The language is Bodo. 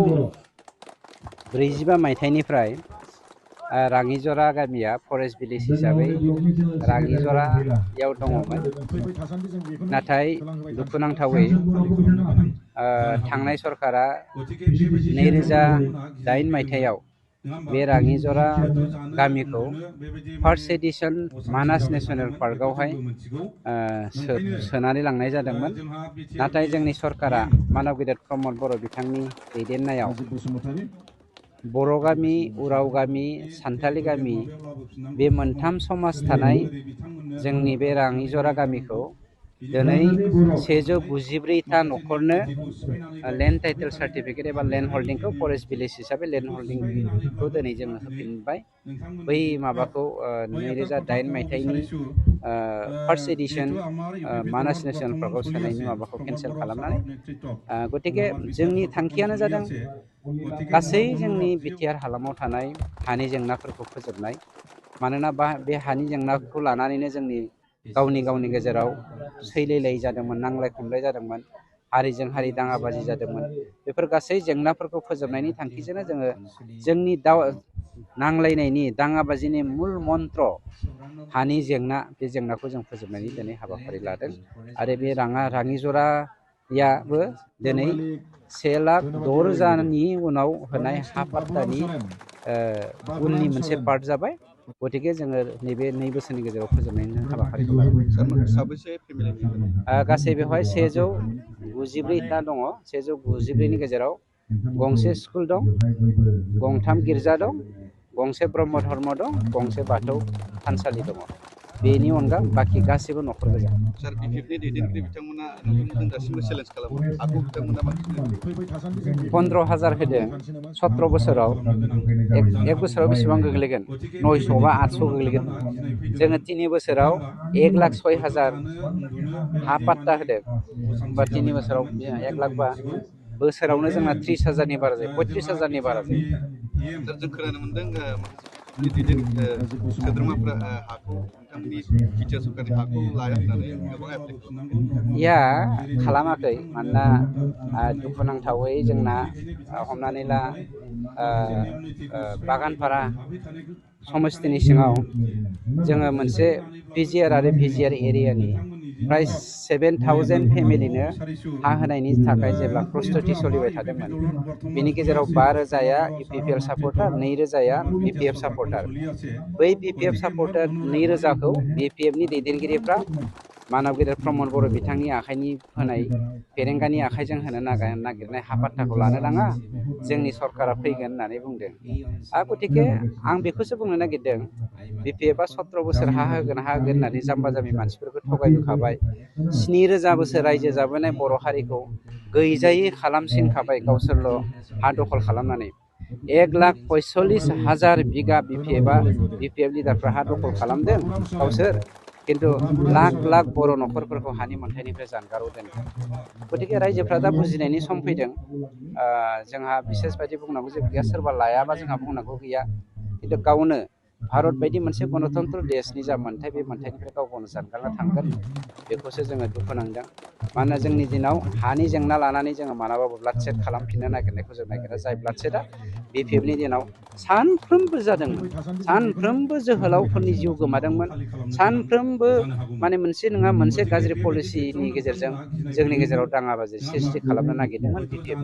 1945 मायथाइनिफ्राय राङिजरा गामिया फरेस्ट भिलेज हिसाबै राङिजरायाव दङमोन। नाथाय दुखुनांथावै थांनाय सरकारा 2008 मायथाइयाव बे राङिजरा गामिखौ फार्स्ट एडिशन मानास नेशनेल पार्कआवहाय सोनानै लांनाय जादोंमोन। नाथाय जोंनि सरकारा मानव गेदेर प्रमद बर' बिथांनि दैदेननायाव बर' गामि, उराव गामि, सान्थालि गामि बे मोनथाम समाज थानाय जोंनि बे राङिजरा गामिखौ दिनै 194टा न'खरनो लेन्ड टाइटेल सार्टिफिकेट एबा लेन्ड हल्डिंखौ फरेस्ट भिलेज हिसाबै लेन्ड हल्डिंखौ दिनै जोङो होफिनबाय। बै माबाखौ 2008 मायथाइनि फार्स्ट एडिशन मानास नेशनेल पार्कआव सोनायनि माबाखौ केन्सेल खालामनानै गतिके जोंनि थांखियानो जादों गासै जोंनि बिटिआर हालामाव थानाय हानि जेंनाफोरखौ फोजोबनाय। मानोना बे हानि जेंनाखौ लानानैनो जोंनि गावनि गेजेराव सैलायलायि जादोंमोन, नांलाय खमलाय जादोंमोन, हारिजों हारि दाङाबाजि जादोंमोन। बेफोर गासै जेंनाफोरखौ फोजोबनायनि थांखिजोंनो जोङो जोंनि नांलायनायनि दाङाबाजिनि मुल मन्त्र हानि जेंना, बे जेंनाखौ जों फोजोबनायनि दिनै हाबाफारि लादों। आरो बे राङिजरायाबो दिनै 1,06,000नि उनाव होनाय हा पाट्टानि उननि मोनसे पार्ट जाबाय। गतिके जोङो नैबे 2 बोसोरनि गेजेराव फोजोबनायनि हाबाफारिखौ लादों। गासै बेवहाय 194टा दङ। 194नि गेजेराव गंसे स्कुल दं, गंथाम गिर्जा दं, गंसे ब्रह्म धर्म दं, गंसे बाथौ थानसालि दङ। बेनि अनगा बाखि गासैबो न'खर गोजा। सार बिपिएफनि दैदेनगिरि बिथांमोना नोंथांमोनजों दासिमबो चेलेन्ज खालामो। हाखौ बिथांमोना बांसिन 15,000 होदों 17 बोसोराव। एक बोसोराव बेसेबां गोग्लैगोन? 900 बा 800 गोग्लैगोन। जोङो 3 बोसोराव 1,06,000 हा पाट्टा होदों। होमबा 3 बोसोराव 1 लाख बा बोसोरावनो जोंना 30,000नि बारा जायो, 35,000नि बारा जायो। सार जों खोनानो मोनदों सोद्रोमाफ्रा हाखौ नोंथांमोननि बिटिआर सरकारनि हाखौ लाया होननानै गोबां या खालामाखै। मानोना दुखुनांथावै जोंना हमनानै ला बागानपारा समस्तिनि सिङाव जोङो मोनसे पिजिआर आरो भिजिआर एरियानि प्राय 7,000 फेमिलिनो हा होनायनि थाखाय जेब्ला प्रस्तुति सोलिबाय थादोंमोन, बेनि गेजेराव 5,000या इउपिपिएल सापर्टार, 2,000या बिपिएफ सापर्टार। बै बिपिएफ सापर्टार 2,000खौ बिपिएफनि दैदेनगिरिफ्रा मानव गेदेर प्रमद बर' बिथांनि आखाइनि होनाय फेरेंगानि आखाइजों होनो नागिरनाय हा पाट्टाखौ लानो नाङा, जोंनि सरकारा फैगोन होननानै बुंदों। गतिके आं बेखौसो बुंनो नागिरदों, बिपिएफआ 17 बोसोर हा होगोन होननानै जाम्बा जाम्बि मानसिफोरखौ थगायबोखाबाय। 7,000 बोसोर रायजो जाबोनाय बर' हारिखौ गैजायै खालामसिनखाबाय गावसोरल' हा दखल खालामनानै। 1,45,000 बिगा बिपिएफ लिडारफ्रा हा दखल खालामदों गावसोर, किन्तु लाख बर' न'खरफोरखौ हानि मोन्थायनिफ्राय जानगाराव दोनदों। गतिके रायजोफ्रा दा बुजिनायनि सम फैदों। जोंहा बिसेस बायदि बुंनांगौ जेबो गैया, सोरबा लायाबा जोंहा बुंनांगौ गैया। किन्तु गावनो भारत बायदि मोनसे गणतन्त्र देशनि जा मोन्थाय, बे मोन्थायनिफ्राय गावनो जानगारना थांगोन, बेखौसो जोङो दुखु नांदों। मानोना जोंनि दिनाव हानि जेंना लानानै जोङो मालाबाबो ब्लाडसेड खालामफिननो नागिरनायखौ जों नागिरा। जाय ब्लाडसेडआ बिपिएफनि दिनाव सानफ्रोमबो जादोंमोन, सानफ्रोमबो जोहोलावफोरनि जिउ गोमादोंमोन, सानफ्रोमबो माने मोनसे नङा मोनसे गाज्रि पलिसिनि गेजेरजों जोंनि गेजेराव दाङाबाजि सृष्टि खालामनो नागिरदोंमोन बिपिएफ।